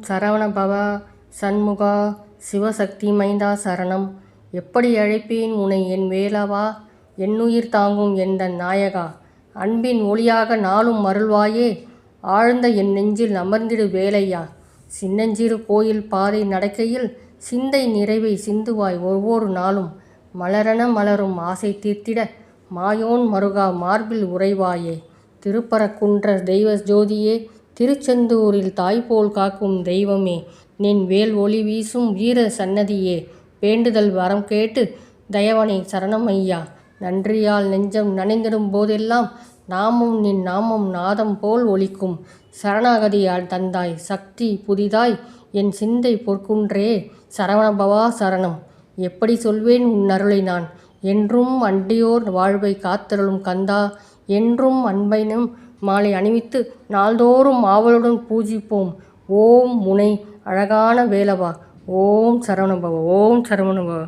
சரவணபவ சண்முகா சிவசக்தி மைந்தா சரணம். எப்படி அழைப்பேன் உனை என் வேலவா, என்னுயிர் தாங்கும் எந்தன் நாயகா. அன்பின் ஒளியாக நாளும் அருள்வாயே, ஆழ்ந்த என் நெஞ்சில் அமர்ந்திடு வேலையா. சின்னஞ்சிறு கோயில் பாதை நடக்கையில் சிந்தை நிறைவை சிந்துவாய் ஒவ்வொரு நாளும். மலரென மலரும் ஆசை தீர்த்திட மாயோன் மருகா மார்பில் உறைவாயே. திருப்பரங்குன்ற தெய்வ ஜோதியே, திருச்செந்தூரில் தாய்போல் காக்கும் தெய்வமே, நின் வேல் ஒளி வீசும் வீர சன்னதியே, வேண்டுதல் வரம் கேட்டு தயவனை சரணம் ஐயா. நன்றியால் நெஞ்சம் நனைந்திடும் போதெல்லாம் நாமும் நின் நாமம் நாதம் போல் ஒலிக்கும். சரணாகதியால் தந்தாய் சக்தி புதிதாய் என் சிந்தை பொற்குன்றே, சரவணபவா சரணம். எப்படி சொல்வேன் உன் அருளை நான், என்றும் அண்டியோர் வாழ்வை காத்தருளும் கந்தா. என்றும் அன்பைனும் மாலை அணிவித்து நாள்தோறும் ஆவலுடன் பூஜிப்போம். ஓம் முனை அழகான வேலவா. ஓம் சரவணபவ. ஓம் சரவணபவ.